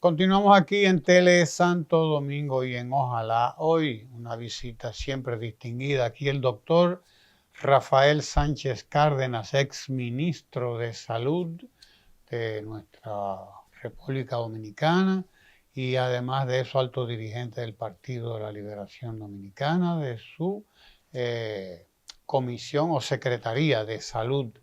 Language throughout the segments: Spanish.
Continuamos aquí en Tele Santo Domingo y en Ojalá. Hoy una visita siempre distinguida. Aquí el doctor Rafael Sánchez Cárdenas, ex ministro de Salud de nuestra República Dominicana y además de eso alto dirigente del Partido de la Liberación Dominicana, de su comisión o secretaría de salud.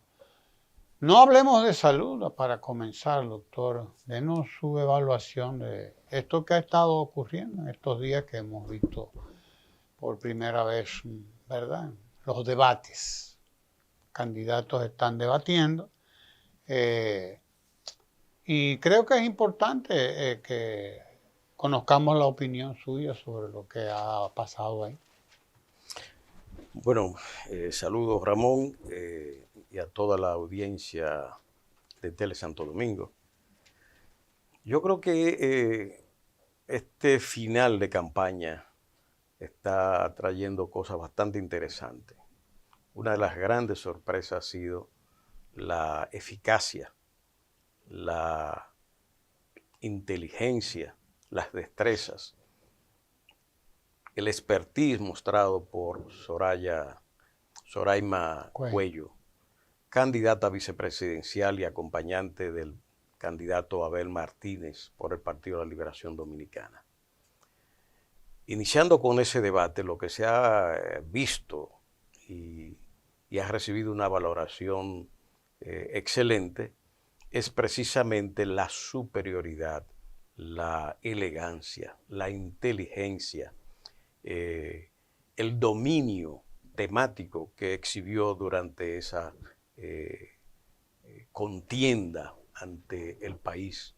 No hablemos de salud para comenzar, doctor. Denos su evaluación de esto que ha estado ocurriendo en estos días que hemos visto por primera vez, ¿verdad? Los debates. Candidatos están debatiendo. Y creo que es importante que conozcamos la opinión suya sobre lo que ha pasado ahí. Bueno, saludos Ramón y a toda la audiencia de Tele Santo Domingo. Yo creo que este final de campaña está trayendo cosas bastante interesantes. Una de las grandes sorpresas ha sido la eficacia, la inteligencia, las destrezas, el expertise mostrado por Soraima Cuello, candidata vicepresidencial y acompañante del candidato Abel Martínez por el Partido de la Liberación Dominicana. Iniciando con ese debate, lo que se ha visto y ha recibido una valoración excelente es precisamente la superioridad, la elegancia, la inteligencia, el dominio temático que exhibió durante esa contienda ante el país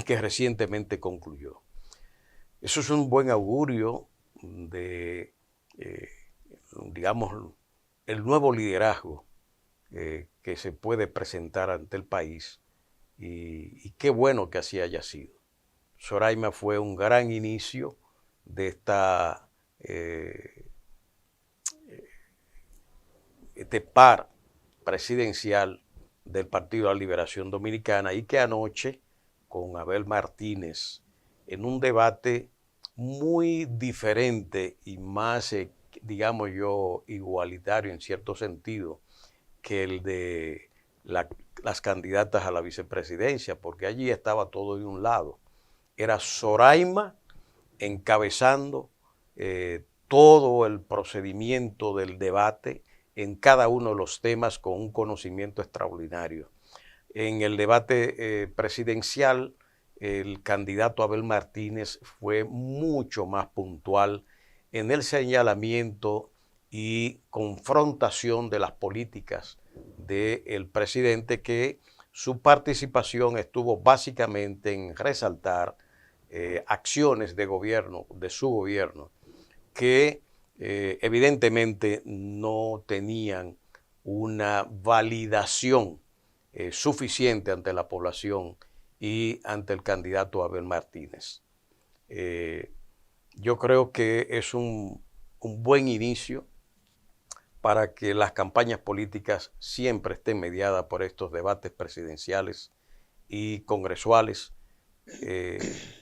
que recientemente concluyó. Eso es un buen augurio de, digamos, el nuevo liderazgo que se puede presentar ante el país y qué bueno que así haya sido. Soraima fue un gran inicio de este par presidencial del Partido de la Liberación Dominicana y que anoche con Abel Martínez en un debate muy diferente y más, digamos yo, igualitario en cierto sentido que el de las candidatas a la vicepresidencia, porque allí estaba todo de un lado. Era Soraima encabezando todo el procedimiento del debate en cada uno de los temas con un conocimiento extraordinario. En el debate presidencial, el candidato Abel Martínez fue mucho más puntual en el señalamiento y confrontación de las políticas del presidente, que su participación estuvo básicamente en resaltar acciones de gobierno, de su gobierno, que evidentemente no tenían una validación suficiente ante la población y ante el candidato Abel Martínez. Yo creo que es un buen inicio para que las campañas políticas siempre estén mediadas por estos debates presidenciales y congresuales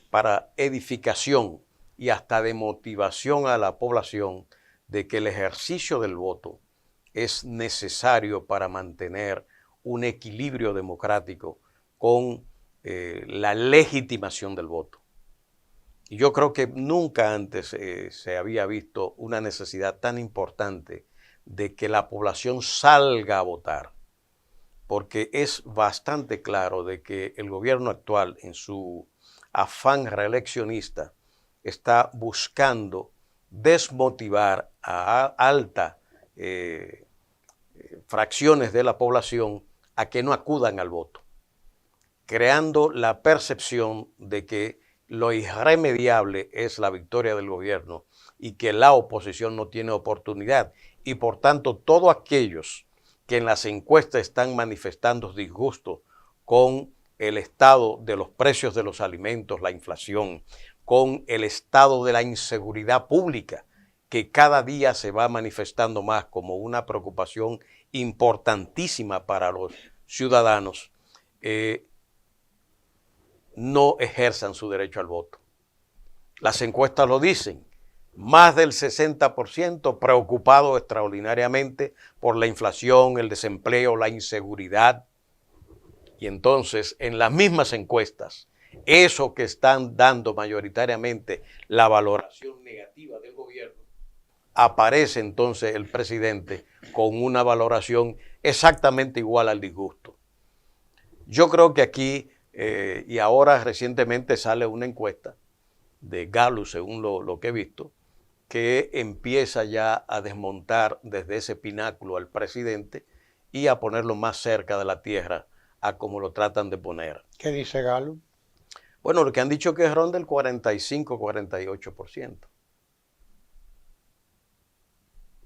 para edificación y hasta de motivación a la población de que el ejercicio del voto es necesario para mantener un equilibrio democrático con la legitimación del voto. Y yo creo que nunca antes se había visto una necesidad tan importante de que la población salga a votar, porque es bastante claro de que el gobierno actual, en su afán reeleccionista, está buscando desmotivar a altas fracciones de la población a que no acudan al voto, creando la percepción de que lo irremediable es la victoria del gobierno y que la oposición no tiene oportunidad. Y por tanto, todos aquellos que en las encuestas están manifestando disgusto con el estado de los precios de los alimentos, la inflación, con el estado de la inseguridad pública, que cada día se va manifestando más como una preocupación importantísima para los ciudadanos, no ejerzan su derecho al voto. Las encuestas lo dicen. Más del 60% preocupado extraordinariamente por la inflación, el desempleo, la inseguridad. Y entonces, en las mismas encuestas, eso que están dando mayoritariamente la valoración negativa del gobierno, aparece entonces el presidente con una valoración exactamente igual al disgusto. Yo creo que aquí, y ahora recientemente sale una encuesta de Gallup, según lo que he visto, que empieza ya a desmontar desde ese pináculo al presidente y a ponerlo más cerca de la tierra a como lo tratan de poner. ¿Qué dice Galo? Bueno, lo que han dicho que es ronda el 45-48%.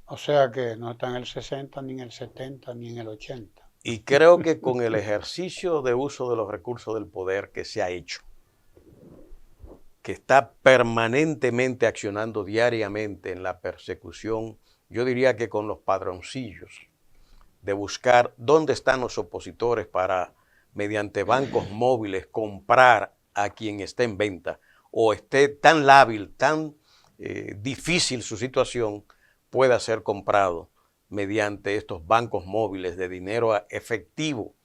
O sea que no está en el 60, ni en el 70, ni en el 80. Y creo que con el ejercicio de uso de los recursos del poder que se ha hecho, que está permanentemente accionando diariamente en la persecución, yo diría que con los padroncillos, de buscar dónde están los opositores para, mediante bancos móviles, comprar a quien esté en venta o esté tan lábil, tan difícil su situación, pueda ser comprado mediante estos bancos móviles de dinero efectivo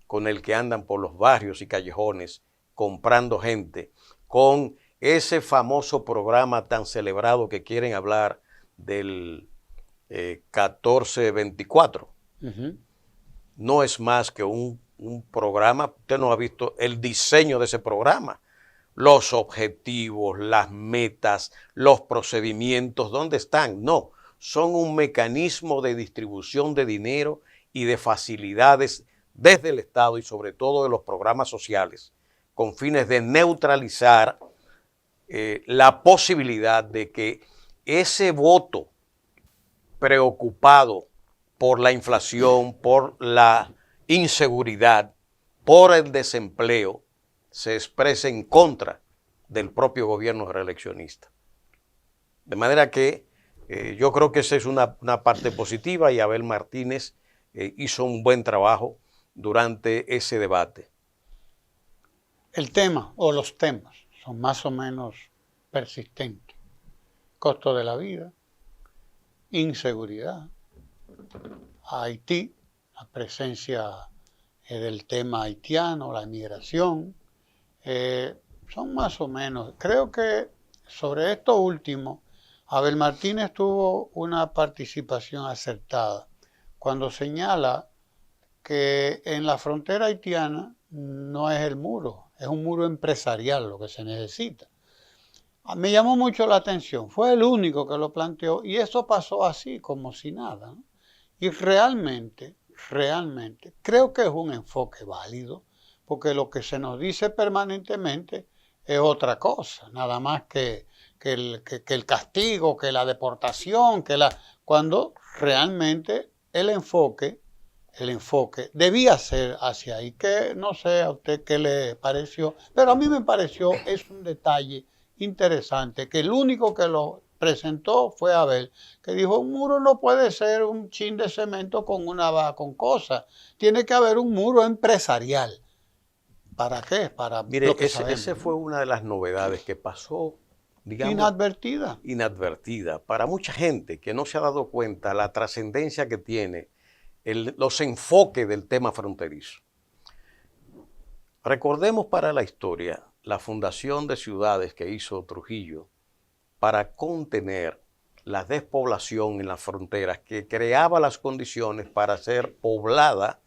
con el que andan por los barrios y callejones comprando gente, con ese famoso programa tan celebrado que quieren hablar del 1424. No es más que un programa, usted no ha visto el diseño de ese programa, los objetivos, las metas, los procedimientos, ¿dónde están? No, son un mecanismo de distribución de dinero y de facilidades desde el Estado y sobre todo de los programas sociales, con fines de neutralizar la posibilidad de que ese voto preocupado por la inflación, por la inseguridad, por el desempleo, se exprese en contra del propio gobierno reeleccionista. De manera que yo creo que esa es una parte positiva y Abel Martínez hizo un buen trabajo durante ese debate. El tema o los temas son más o menos persistentes. Costo de la vida, inseguridad, Haití, la presencia del tema haitiano, la migración, son más o menos. Creo que sobre esto último, Abel Martínez tuvo una participación acertada cuando señala que en la frontera haitiana no es el muro, es un muro empresarial lo que se necesita. Me llamó mucho la atención, fue el único que lo planteó y eso pasó así, como si nada, ¿no? Y realmente, creo que es un enfoque válido, porque lo que se nos dice permanentemente es otra cosa, nada más que el castigo, que la deportación, cuando realmente el enfoque debía ser hacia ahí, que no sé a usted qué le pareció, pero a mí me pareció, es un detalle interesante, que el único que lo presentó fue Abel, que dijo, un muro no puede ser un chin de cemento con cosas, tiene que haber un muro empresarial. ¿Para qué? Para Mire, lo que esa fue una de las novedades que pasó, digamos, inadvertida para mucha gente que no se ha dado cuenta la trascendencia que tiene los enfoques del tema fronterizo. Recordemos para la historia la fundación de ciudades que hizo Trujillo para contener la despoblación en las fronteras, que creaba las condiciones para ser poblada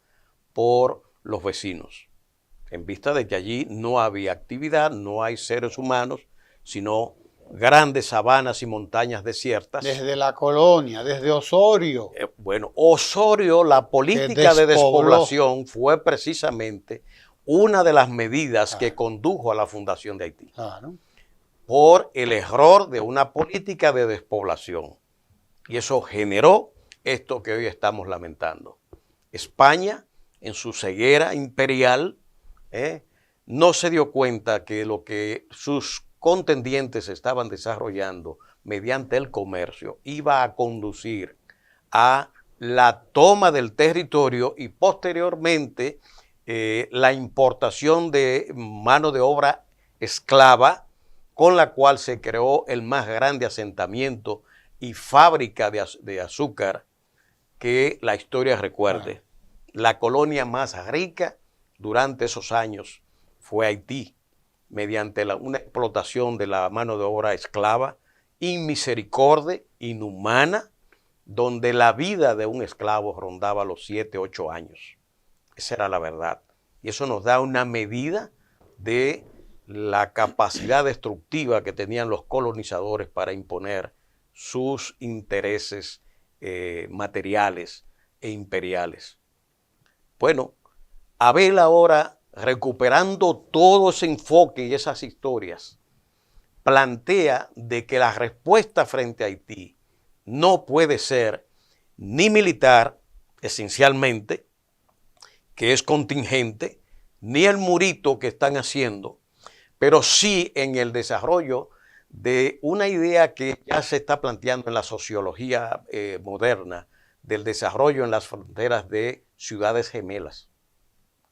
por los vecinos, en vista de que allí no había actividad, no hay seres humanos, sino grandes sabanas y montañas desiertas. Desde la colonia, desde Osorio. Bueno, Osorio, la política de despoblación fue precisamente una de las medidas que condujo a la fundación de Haití. Claro. Por el error de una política de despoblación. Y eso generó esto que hoy estamos lamentando. España, en su ceguera imperial, no se dio cuenta que lo que sus contendientes estaban desarrollando mediante el comercio iba a conducir a la toma del territorio y posteriormente la importación de mano de obra esclava, con la cual se creó el más grande asentamiento y fábrica de azúcar que la historia recuerde. La colonia más rica durante esos años fue Haití, mediante una explotación de la mano de obra esclava, inmisericordia, inhumana, donde la vida de un esclavo rondaba los 7, 8 años. Esa era la verdad. Y eso nos da una medida de la capacidad destructiva que tenían los colonizadores para imponer sus intereses materiales e imperiales. Bueno, Abel ahora, recuperando todo ese enfoque y esas historias, plantea de que la respuesta frente a Haití no puede ser ni militar, esencialmente, que es contingente, ni el murito que están haciendo, pero sí en el desarrollo de una idea que ya se está planteando en la sociología moderna, del desarrollo en las fronteras de ciudades gemelas,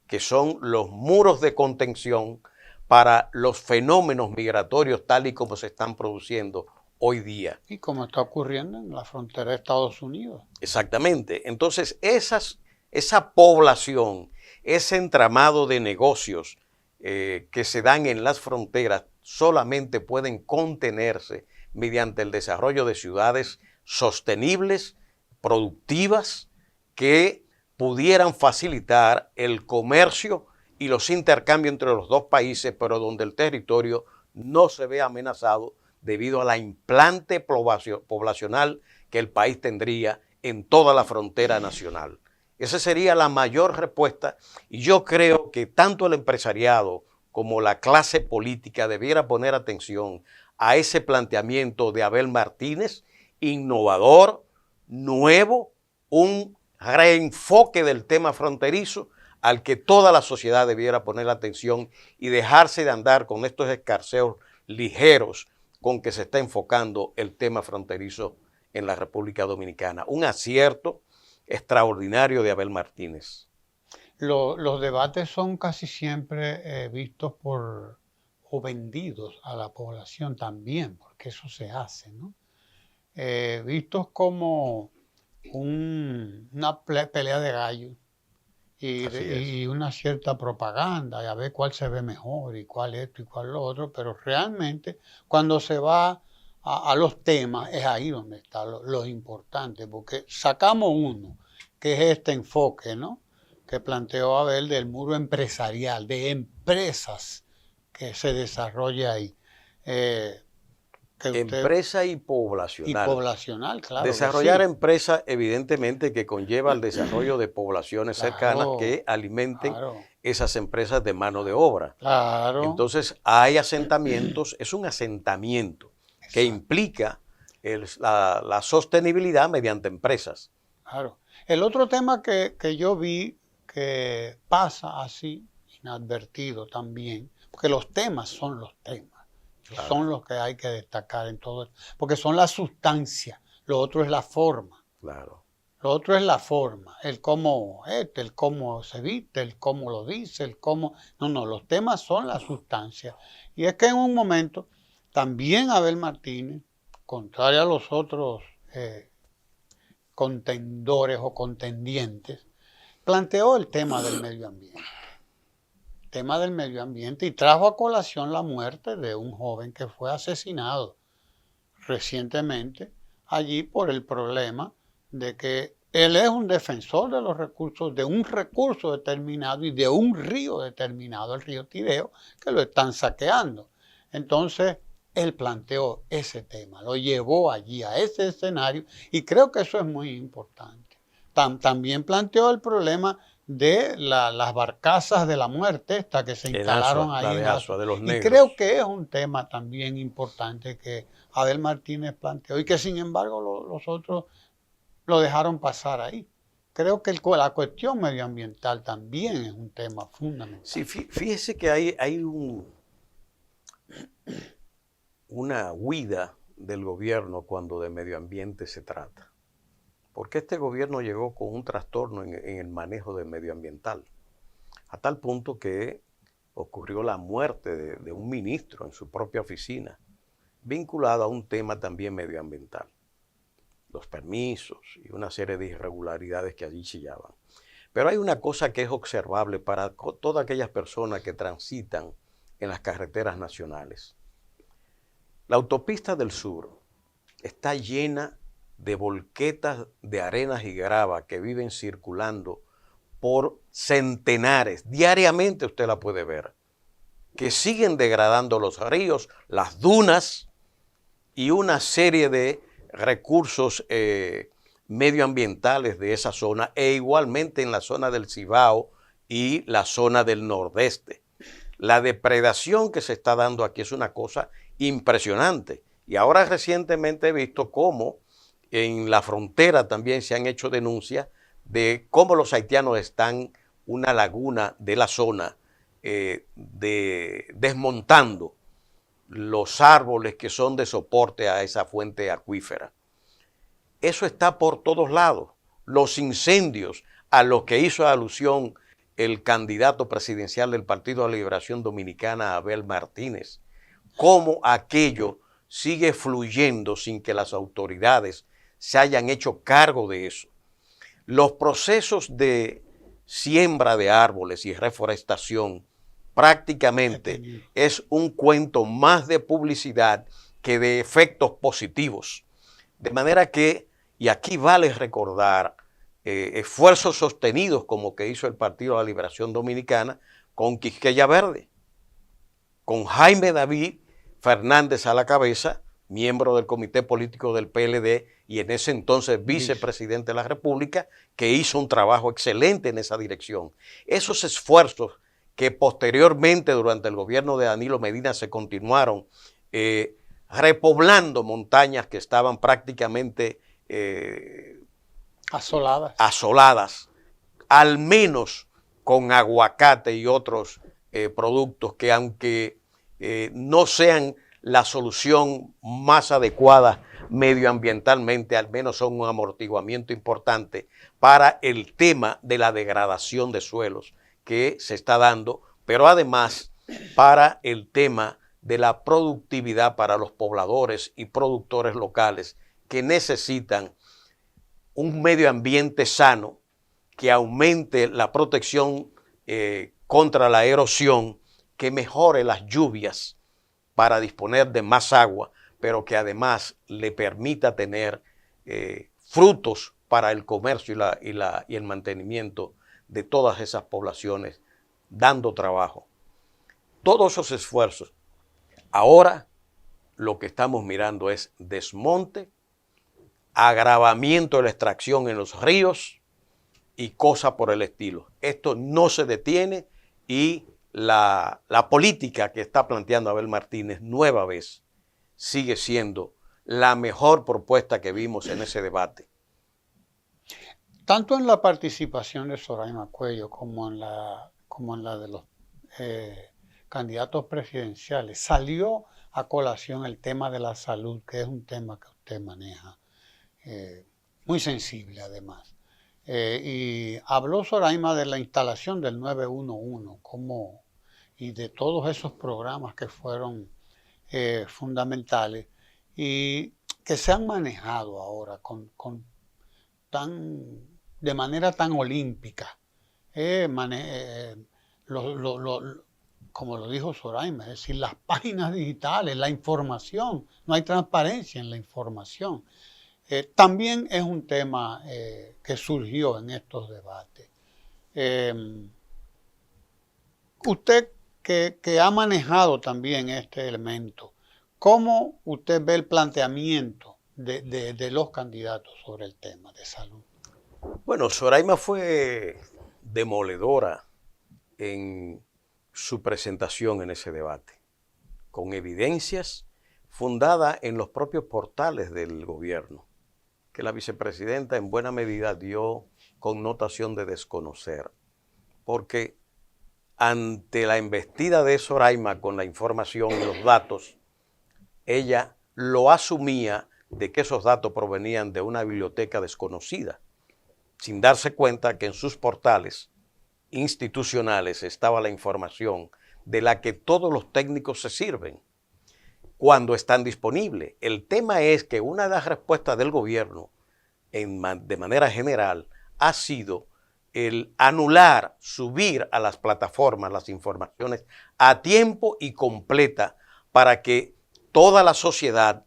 que son los muros de contención para los fenómenos migratorios tal y como se están produciendo hoy día. Y como está ocurriendo en la frontera de Estados Unidos. Exactamente. Entonces, esa población, ese entramado de negocios que se dan en las fronteras, solamente pueden contenerse mediante el desarrollo de ciudades sostenibles, productivas, que pudieran facilitar el comercio y los intercambios entre los dos países, pero donde el territorio no se ve amenazado debido a la implante poblacional que el país tendría en toda la frontera nacional. Esa sería la mayor respuesta, y yo creo que tanto el empresariado como la clase política debiera poner atención a ese planteamiento de Abel Martínez, innovador, nuevo, un reenfoque del tema fronterizo al que toda la sociedad debiera poner atención y dejarse de andar con estos escarceos ligeros con que se está enfocando el tema fronterizo en la República Dominicana. Un acierto extraordinario de Abel Martínez. Los debates son casi siempre vistos por o vendidos a la población también, porque eso se hace, ¿no? Vistos como una pelea de gallos y una cierta propaganda, y a ver cuál se ve mejor y cuál esto y cuál lo otro, pero realmente cuando se va a los temas es ahí donde está lo importante, porque sacamos uno, que es este enfoque, ¿no?, que planteó Abel del muro empresarial, de empresas que se desarrolla ahí. Empresa y poblacional. Y poblacional, claro. Desarrollar empresas, evidentemente, que conlleva el desarrollo de poblaciones cercanas que alimenten esas empresas de mano de obra. Claro. Entonces, hay asentamientos, es un asentamiento que implica la sostenibilidad mediante empresas. Claro. El otro tema que yo vi que pasa así, inadvertido también, porque los temas son los temas. Claro. Son los que hay que destacar en todo esto, porque son la sustancia, lo otro es la forma. Claro. Lo otro es la forma, el cómo se viste, el cómo lo dice, el cómo... No, los temas son la sustancia. Y es que en un momento, también Abel Martínez, contrario a los otros contendores o contendientes, planteó el tema del medio ambiente. Tema del medio ambiente, y trajo a colación la muerte de un joven que fue asesinado recientemente allí por el problema de que él es un defensor de los recursos, de un recurso determinado y de un río determinado, el río Tideo, que lo están saqueando. Entonces, él planteó ese tema, lo llevó allí a ese escenario, y creo que eso es muy importante. También planteó el problema de las barcazas de la muerte, esta que se instalaron ahí en Asua, de los negros. Y creo que es un tema también importante que Abel Martínez planteó y que sin embargo los otros lo dejaron pasar ahí. Creo que la cuestión medioambiental también es un tema fundamental. Sí, fíjese que hay una huida del gobierno cuando de medio ambiente se trata. Porque este gobierno llegó con un trastorno en el manejo del medioambiental. a tal punto que ocurrió la muerte de un ministro en su propia oficina, vinculado a un tema también medioambiental, los permisos y una serie de irregularidades que allí chillaban. Pero hay una cosa que es observable para todas aquellas personas que transitan en las carreteras nacionales. La autopista del sur está llena de volquetas de arenas y grava que viven circulando por centenares. Diariamente usted la puede ver, que siguen degradando los ríos, las dunas y una serie de recursos medioambientales de esa zona, e igualmente en la zona del Cibao y la zona del Nordeste. La depredación que se está dando aquí es una cosa impresionante. Y ahora recientemente he visto cómo en la frontera también se han hecho denuncias de cómo los haitianos están una laguna de la zona desmontando los árboles que son de soporte a esa fuente acuífera. Eso está por todos lados. Los incendios a los que hizo alusión el candidato presidencial del Partido de la Liberación Dominicana, Abel Martínez, cómo aquello sigue fluyendo sin que las autoridades se hayan hecho cargo de eso. Los procesos de siembra de árboles y reforestación prácticamente es un cuento más de publicidad que de efectos positivos. De manera que, y aquí vale recordar, esfuerzos sostenidos como que hizo el Partido de la Liberación Dominicana con Quisqueya Verde, con Jaime David Fernández a la cabeza, miembro del Comité Político del PLD y en ese entonces vicepresidente de la República, que hizo un trabajo excelente en esa dirección. Esos esfuerzos que posteriormente durante el gobierno de Danilo Medina se continuaron repoblando montañas que estaban prácticamente asoladas, al menos con aguacate y otros productos que aunque no sean la solución más adecuada medioambientalmente, al menos son un amortiguamiento importante para el tema de la degradación de suelos que se está dando, pero además para el tema de la productividad para los pobladores y productores locales que necesitan un medio ambiente sano que aumente la protección contra la erosión, que mejore las lluvias para disponer de más agua, pero que además le permita tener frutos para el comercio y el mantenimiento de todas esas poblaciones, dando trabajo. Todos esos esfuerzos. Ahora lo que estamos mirando es desmonte, agravamiento de la extracción en los ríos y cosas por el estilo. Esto no se detiene y la política que está planteando Abel Martínez nueva vez sigue siendo la mejor propuesta que vimos en ese debate. Tanto en la participación de Soraima Cuello como en la de los candidatos presidenciales, salió a colación el tema de la salud, que es un tema que usted maneja, muy sensible además. Y habló Soraima de la instalación del 911 y de todos esos programas que fueron fundamentales y que se han manejado ahora de manera tan olímpica, como lo dijo Soraima, es decir, las páginas digitales, la información, no hay transparencia en la información. También es un tema que surgió en estos debates. Usted que ha manejado también este elemento, ¿cómo usted ve el planteamiento de los candidatos sobre el tema de salud? Bueno, Soraima fue demoledora en su presentación en ese debate, con evidencias fundadas en los propios portales del gobierno, que la vicepresidenta en buena medida dio connotación de desconocer, porque ante la embestida de Soraima con la información y los datos, ella lo asumía de que esos datos provenían de una biblioteca desconocida, sin darse cuenta que en sus portales institucionales estaba la información de la que todos los técnicos se sirven cuando están disponibles. El tema es que una de las respuestas del gobierno de manera general ha sido el anular, subir a las plataformas las informaciones a tiempo y completa para que toda la sociedad,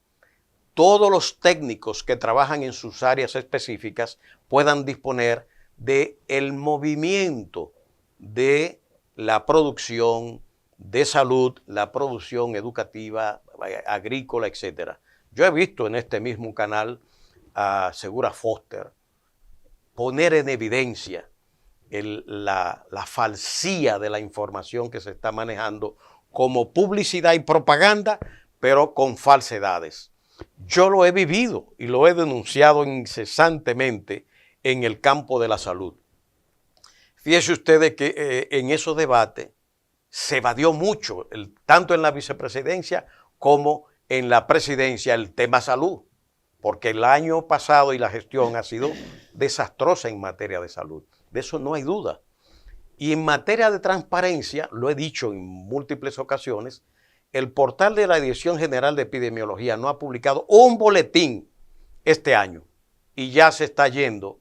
todos los técnicos que trabajan en sus áreas específicas puedan disponer del movimiento de la producción de salud, la producción educativa, agrícola, etc. Yo he visto en este mismo canal a Segura Foster poner en evidencia la falsía de la información que se está manejando como publicidad y propaganda, pero con falsedades. Yo lo he vivido y lo he denunciado incesantemente en el campo de la salud. Fíjense ustedes que en esos debates se evadió mucho, tanto en la vicepresidencia como en la presidencia, el tema salud, porque el año pasado y la gestión ha sido desastrosa en materia de salud. De eso no hay duda. Y en materia de transparencia, lo he dicho en múltiples ocasiones, el portal de la Dirección General de Epidemiología no ha publicado un boletín este año y ya se está yendo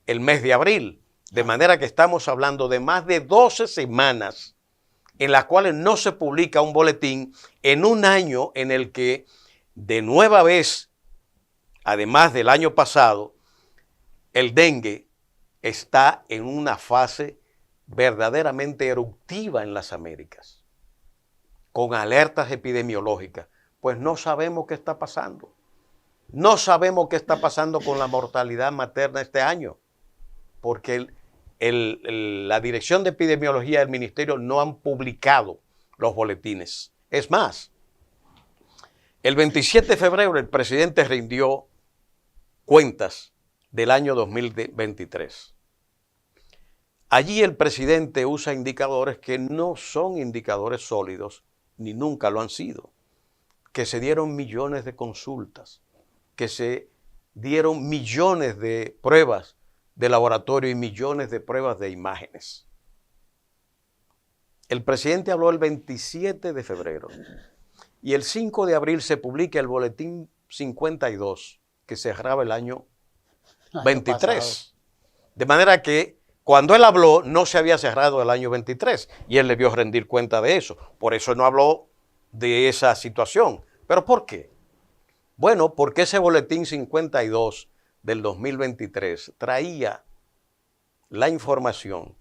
el mes de abril, de manera que estamos hablando de más de 12 semanas en las cuales no se publica un boletín en un año en el que de nueva vez, además del año pasado, el dengue está en una fase verdaderamente eruptiva en las Américas, con alertas epidemiológicas. Pues no sabemos qué está pasando. No sabemos qué está pasando con la mortalidad materna este año, porque la Dirección de Epidemiología del Ministerio no han publicado los boletines. Es más, el 27 de febrero el presidente rindió cuentas del año 2023. Allí el presidente usa indicadores que no son indicadores sólidos, ni nunca lo han sido, que se dieron millones de consultas, que se dieron millones de pruebas de laboratorio y millones de pruebas de imágenes. El presidente habló el 27 de febrero y el 5 de abril se publica el boletín 52 que cerraba el año 23. De manera que cuando él habló no se había cerrado el año 23 y él debió rendir cuenta de eso. Por eso no habló de esa situación. ¿Pero por qué? Bueno, porque ese boletín 52 del 2023 traía la información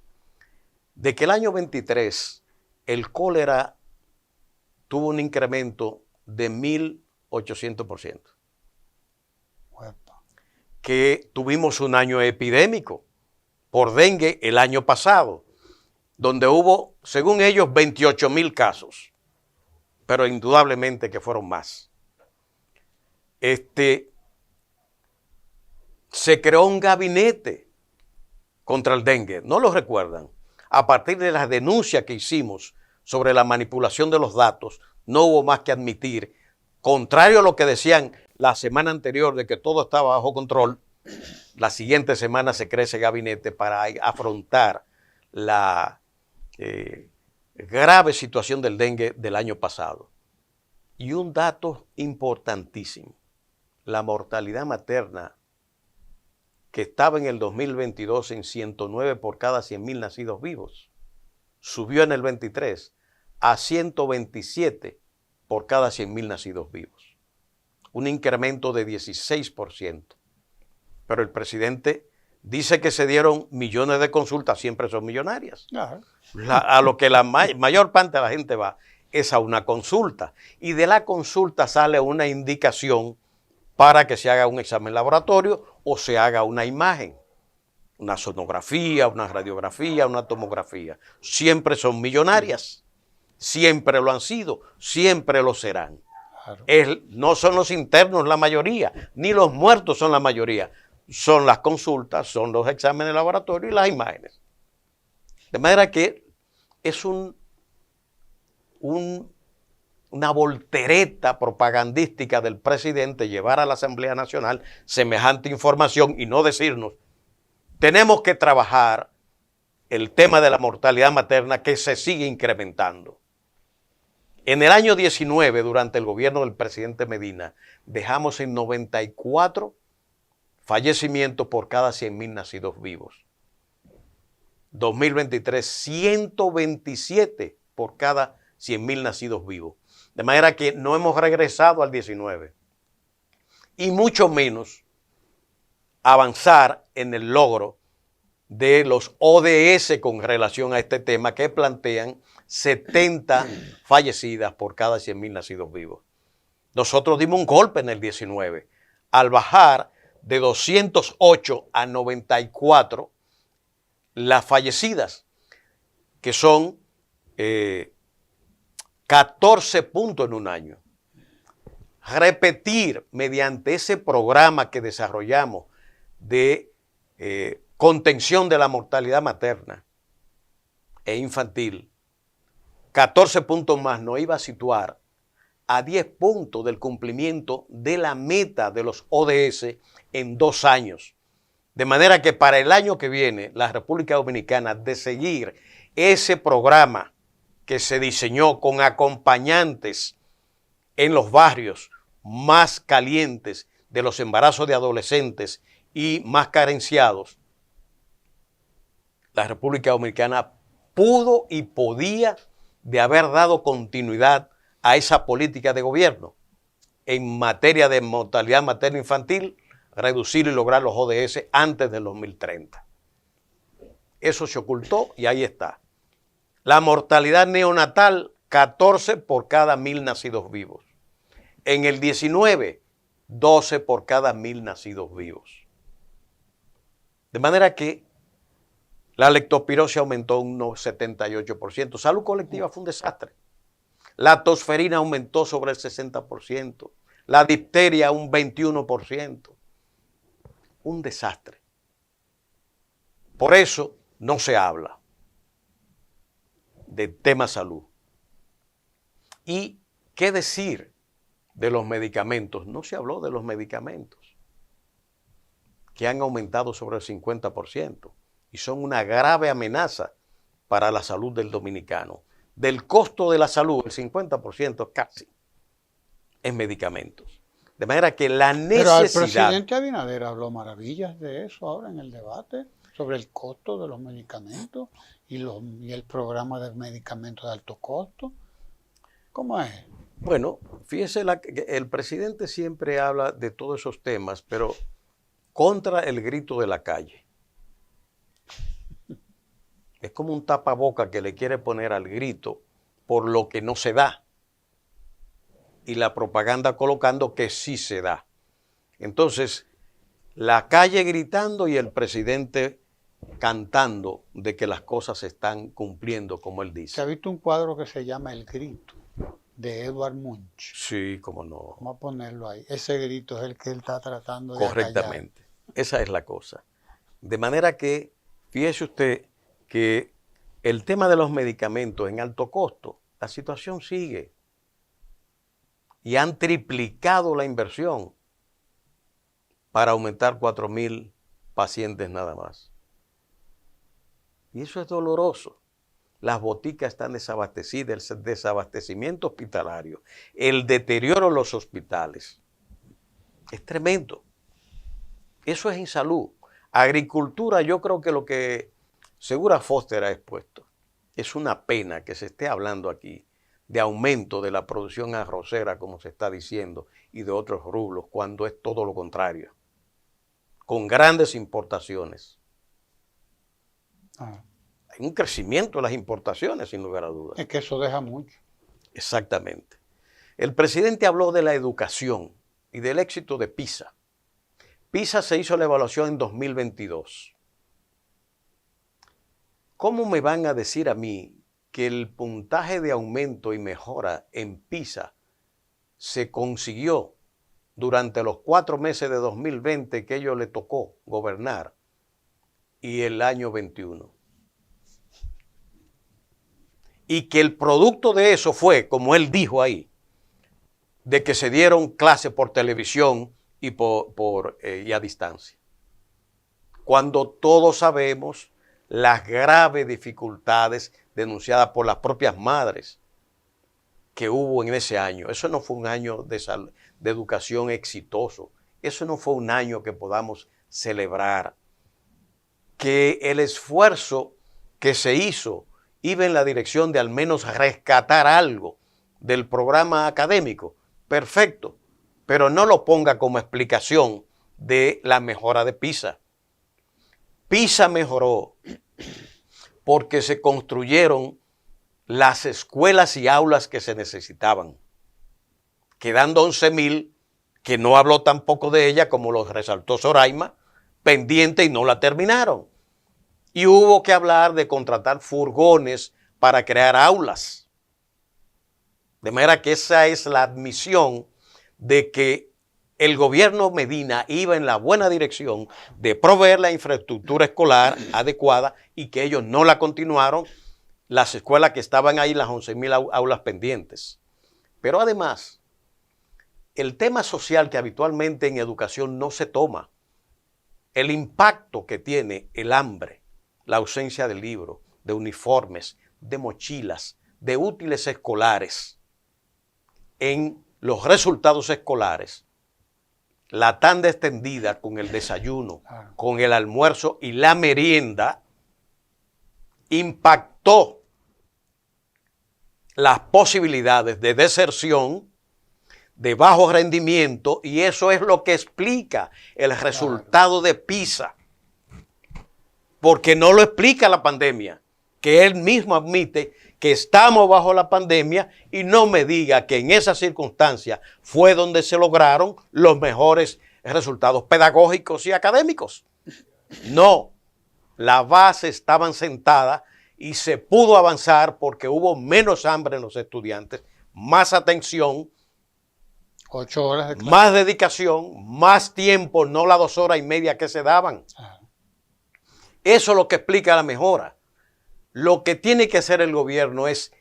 de que el año 23 el cólera tuvo un incremento de 1.800%. Que tuvimos un año epidémico por dengue el año pasado, donde hubo, según ellos, 28.000 casos, pero indudablemente que fueron más. Se creó un gabinete contra el dengue, ¿no lo recuerdan? A partir de las denuncias que hicimos sobre la manipulación de los datos, no hubo más que admitir, contrario a lo que decían la semana anterior de que todo estaba bajo control, la siguiente semana se crea ese gabinete para afrontar la grave situación del dengue del año pasado. Y un dato importantísimo, la mortalidad materna que estaba en el 2022 en 109 por cada 100.000 nacidos vivos, subió en el 23 a 127 por cada 100.000 nacidos vivos. Un incremento de 16%. Pero el presidente dice que se dieron millones de consultas, siempre son millonarias. A lo que la mayor parte de la gente va es a una consulta. Y de la consulta sale una indicación para que se haga un examen laboratorio o se haga una imagen, una sonografía, una radiografía, una tomografía. Siempre son millonarias, siempre lo han sido, siempre lo serán. Claro. No son los internos la mayoría, ni los muertos son la mayoría. Son las consultas, son los exámenes de laboratorio y las imágenes. De manera que es una voltereta propagandística del presidente llevar a la Asamblea Nacional semejante información y no decirnos, tenemos que trabajar el tema de la mortalidad materna que se sigue incrementando. En el año 19, durante el gobierno del presidente Medina, dejamos en 94 fallecimientos por cada 100.000 nacidos vivos. 2023, 127 por cada 100.000 nacidos vivos. De manera que no hemos regresado al 19. Y mucho menos avanzar en el logro de los ODS con relación a este tema que plantean 70 fallecidas por cada 100.000 nacidos vivos. Nosotros dimos un golpe en el 19 al bajar de 208 a 94 las fallecidas, que son 14 puntos en un año. Repetir mediante ese programa que desarrollamos de contención de la mortalidad materna e infantil, 14 puntos más nos iba a situar a 10 puntos del cumplimiento de la meta de los ODS en 2 años. De manera que para el año que viene, la República Dominicana, de seguir ese programa que se diseñó con acompañantes en los barrios más calientes de los embarazos de adolescentes y más carenciados, la República Dominicana pudo y podía de haber dado continuidad a esa política de gobierno en materia de mortalidad materna infantil, reducir y lograr los ODS antes del 2030. Eso se ocultó y ahí está. La mortalidad neonatal, 14 por cada 1.000 nacidos vivos. En el 19, 12 por cada 1.000 nacidos vivos. De manera que la leptospirosis aumentó un 78%. Salud colectiva fue un desastre. La tosferina aumentó sobre el 60%. La difteria un 21%. Un desastre. Por eso no se habla de tema salud. ¿Y qué decir de los medicamentos? No se habló de los medicamentos, que han aumentado sobre el 50% y son una grave amenaza para la salud del dominicano. Del costo de la salud, el 50% casi es medicamentos. De manera que la necesidad... Pero el presidente Abinader habló maravillas de eso ahora en el debate, sobre el costo de los medicamentos y el programa de medicamentos de alto costo. ¿Cómo es? Bueno, fíjese, el presidente siempre habla de todos esos temas, pero contra el grito de la calle. Es como un tapaboca que le quiere poner al grito por lo que no se da. Y la propaganda colocando que sí se da. Entonces, la calle gritando y el presidente cantando de que las cosas se están cumpliendo, como él dice. ¿Se ha visto un cuadro que se llama El Grito, de Edward Munch? Sí, cómo no. Vamos a ponerlo ahí. Ese grito es el que él está tratando de correctamente. Acallar. Esa es la cosa. De manera que, fíjese usted que el tema de los medicamentos en alto costo, la situación sigue. Y han triplicado la inversión para aumentar 4.000 pacientes nada más. Y eso es doloroso. Las boticas están desabastecidas, el desabastecimiento hospitalario, el deterioro en los hospitales. Es tremendo. Eso es en salud. Agricultura, yo creo que lo que Segura Foster ha expuesto, es una pena que se esté hablando aquí de aumento de la producción arrocera, como se está diciendo, y de otros rubros, cuando es todo lo contrario, con grandes importaciones. Hay un crecimiento de las importaciones, sin lugar a dudas. Es que eso deja mucho. Exactamente. El presidente habló de la educación y del éxito de PISA. PISA se hizo la evaluación en 2022. ¿Cómo me van a decir a mí que el puntaje de aumento y mejora en PISA se consiguió durante los 4 meses de 2020 que ellos le tocó gobernar y el año 21? Y que el producto de eso fue, como él dijo ahí, de que se dieron clases por televisión y a distancia. Cuando todos sabemos las graves dificultades denunciadas por las propias madres que hubo en ese año. Eso no fue un año de educación exitoso. Eso no fue un año que podamos celebrar. Que el esfuerzo que se hizo iba en la dirección de al menos rescatar algo del programa académico. Perfecto, pero no lo ponga como explicación de la mejora de PISA. PISA mejoró porque se construyeron las escuelas y aulas que se necesitaban, quedando 11.000, que no habló tampoco de ella, como lo resaltó Soraima, pendiente y no la terminaron. Y hubo que hablar de contratar furgones para crear aulas. De manera que esa es la admisión de que el gobierno Medina iba en la buena dirección de proveer la infraestructura escolar adecuada y que ellos no la continuaron, las escuelas que estaban ahí, las 11.000 aulas pendientes. Pero además, el tema social que habitualmente en educación no se toma, el impacto que tiene el hambre, la ausencia de libros, de uniformes, de mochilas, de útiles escolares en los resultados escolares, la tanda extendida con el desayuno, con el almuerzo y la merienda, impactó las posibilidades de deserción, de bajo rendimiento, y eso es lo que explica el resultado de PISA. Porque no lo explica la pandemia, que él mismo admite que estamos bajo la pandemia y no me diga que en esas circunstancias fue donde se lograron los mejores resultados pedagógicos y académicos. No, la base estaban sentada y se pudo avanzar porque hubo menos hambre en los estudiantes, más atención, 8 horas de clase, más dedicación, más tiempo, no las 2 horas y media que se daban. Eso es lo que explica la mejora. Lo que tiene que hacer el gobierno es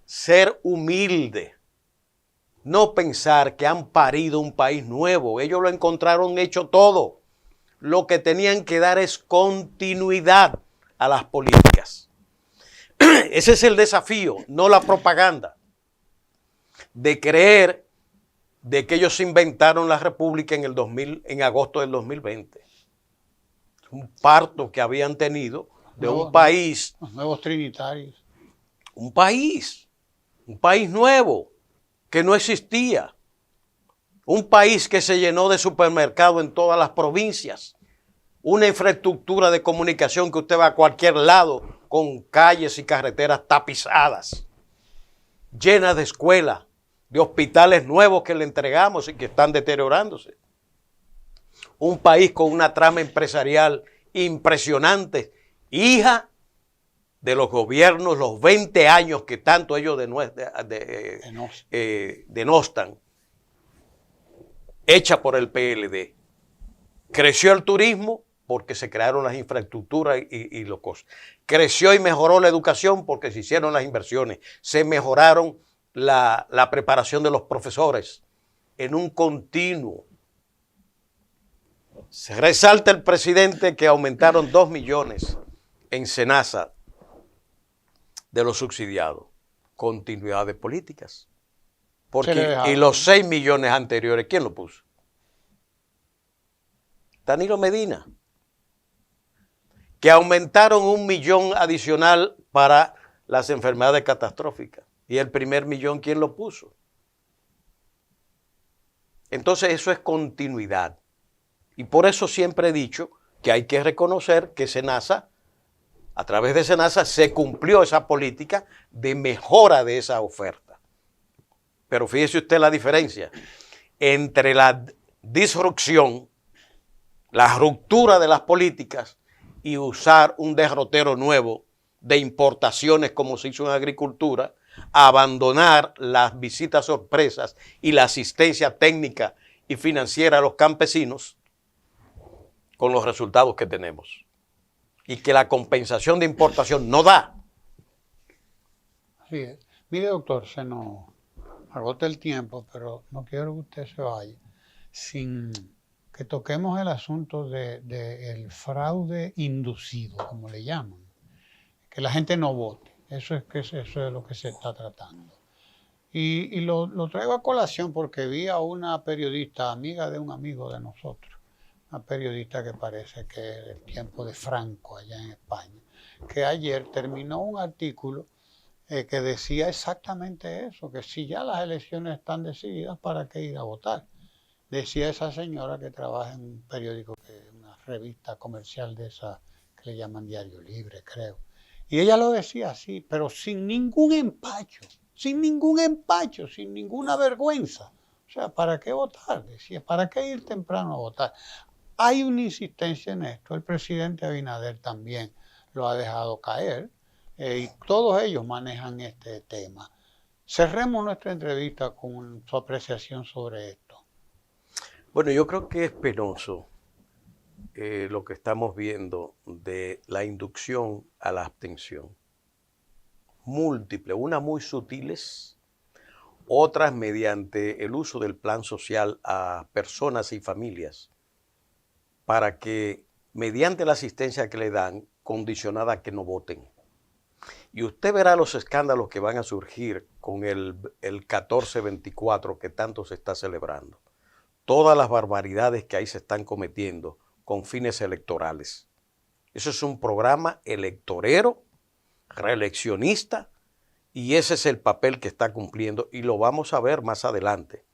ser humilde, no pensar que han parido un país nuevo. Ellos lo encontraron hecho todo. Lo que tenían que dar es continuidad a las políticas. Ese es el desafío, no la propaganda, de creer de que ellos inventaron la república en agosto del 2020. Un parto que habían tenido de un país. Los nuevos trinitarios. Un país nuevo que no existía. Un país que se llenó de supermercados en todas las provincias. Una infraestructura de comunicación que usted va a cualquier lado con calles y carreteras tapizadas, llenas de escuelas, de hospitales nuevos que le entregamos y que están deteriorándose. Un país con una trama empresarial impresionante, hija de los gobiernos, los 20 años que tanto ellos denostan, hecha por el PLD. Creció el turismo porque se crearon las infraestructuras y los costos. Creció y mejoró la educación porque se hicieron las inversiones. Se mejoraron la preparación de los profesores en un continuo. Se resalta el presidente que aumentaron 2 millones en SENASA de los subsidiados. Continuidad de políticas. Porque, y los 6 millones anteriores, ¿quién lo puso? Danilo Medina. Que aumentaron 1 millón adicional para las enfermedades catastróficas. Y el primer millón, ¿quién lo puso? Entonces eso es continuidad. Y por eso siempre he dicho que hay que reconocer que SENASA, a través de SENASA, se cumplió esa política de mejora de esa oferta. Pero fíjese usted la diferencia entre la disrupción, la ruptura de las políticas y usar un derrotero nuevo de importaciones como se hizo en agricultura, abandonar las visitas sorpresas y la asistencia técnica y financiera a los campesinos con los resultados que tenemos. Y que la compensación de importación no da. Así es. Mire, doctor, se nos agota el tiempo, pero no quiero que usted se vaya sin que toquemos el asunto del fraude inducido, como le llaman. Que la gente no vote. Eso es lo que se está tratando. Y lo traigo a colación porque vi a una periodista, amiga de un amigo de nosotros, una periodista que parece que es del tiempo de Franco allá en España, que ayer terminó un artículo que decía exactamente eso, que si ya las elecciones están decididas, ¿para qué ir a votar? Decía esa señora que trabaja en un periódico, una revista comercial de esas que le llaman Diario Libre, creo. Y ella lo decía así, pero sin ningún empacho, sin ninguna vergüenza. O sea, ¿para qué votar? Decía, ¿para qué ir temprano a votar? Hay una insistencia en esto. El presidente Abinader también lo ha dejado caer y todos ellos manejan este tema. Cerremos nuestra entrevista con su apreciación sobre esto. Bueno, yo creo que es penoso lo que estamos viendo de la inducción a la abstención. Múltiples, unas muy sutiles, otras mediante el uso del plan social a personas y familias para que, mediante la asistencia que le dan, condicionada a que no voten. Y usted verá los escándalos que van a surgir con el 14-24 que tanto se está celebrando. Todas las barbaridades que ahí se están cometiendo con fines electorales. Eso es un programa electorero, reeleccionista, y ese es el papel que está cumpliendo y lo vamos a ver más adelante,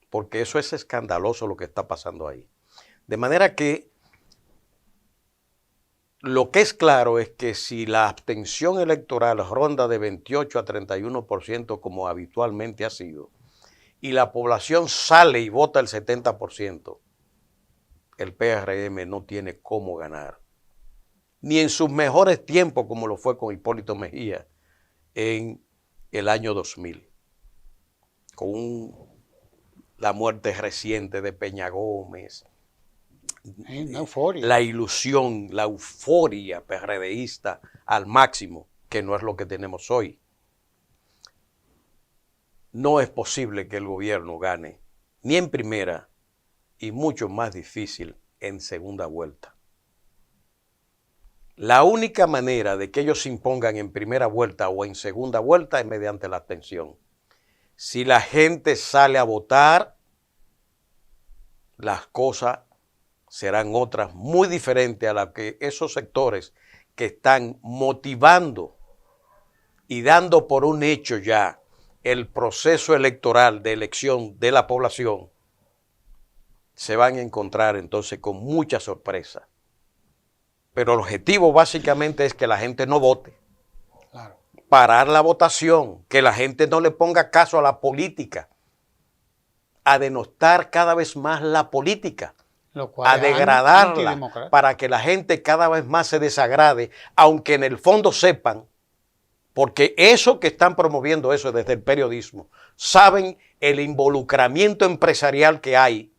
porque eso es escandaloso lo que está pasando ahí. De manera que lo que es claro es que si la abstención electoral ronda de 28 a 31% como habitualmente ha sido, y la población sale y vota el 70%, el PRM no tiene cómo ganar. Ni en sus mejores tiempos, como lo fue con Hipólito Mejía en el año 2000, con la muerte reciente de Peña Gómez, la ilusión, la euforia PRDista al máximo, que no es lo que tenemos hoy. No es posible que el gobierno gane ni en primera y mucho más difícil en segunda vuelta. La única manera de que ellos se impongan en primera vuelta o en segunda vuelta es mediante la abstención. Si la gente sale a votar, las cosas serán otras muy diferentes a las que esos sectores que están motivando y dando por un hecho ya el proceso electoral de elección de la población, se van a encontrar entonces con mucha sorpresa. Pero el objetivo básicamente es que la gente no vote. Claro. Parar la votación, que la gente no le ponga caso a la política, a denostar cada vez más la política, a degradarla, para que la gente cada vez más se desagrade, aunque en el fondo sepan, porque eso que están promoviendo eso desde el periodismo, saben el involucramiento empresarial que hay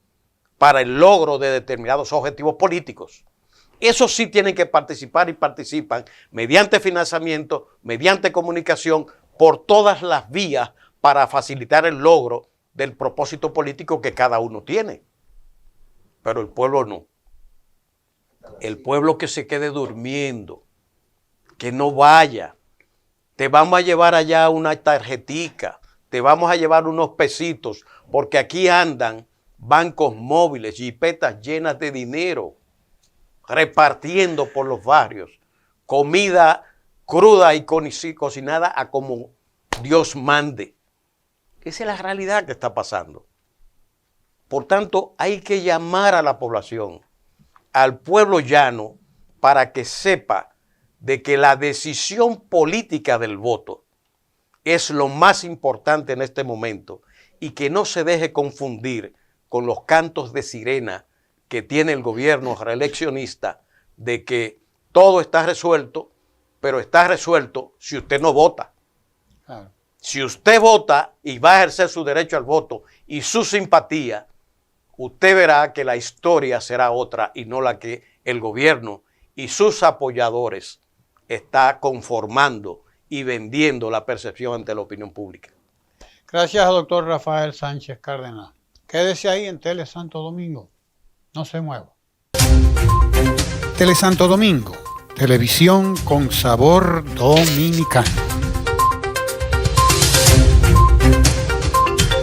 para el logro de determinados objetivos políticos. Eso sí tienen que participar y participan mediante financiamiento, mediante comunicación, por todas las vías para facilitar el logro del propósito político que cada uno tiene. Pero el pueblo no. El pueblo que se quede durmiendo, que no vaya. Te vamos a llevar allá una tarjetica, te vamos a llevar unos pesitos, porque aquí andan bancos móviles, jipetas llenas de dinero, repartiendo por los barrios comida cruda y cocinada a como Dios mande. Esa es la realidad que está pasando. Por tanto, hay que llamar a la población, al pueblo llano, para que sepa de que la decisión política del voto es lo más importante en este momento y que no se deje confundir con los cantos de sirena que tiene el gobierno reeleccionista de que todo está resuelto, pero está resuelto si usted no vota. Claro. Si usted vota y va a ejercer su derecho al voto y su simpatía, usted verá que la historia será otra y no la que el gobierno y sus apoyadores está conformando y vendiendo la percepción ante la opinión pública. Gracias al doctor Rafael Sánchez Cárdenas. Quédese ahí en Tele Santo Domingo. No se mueva. Tele Santo Domingo, televisión con sabor dominicano.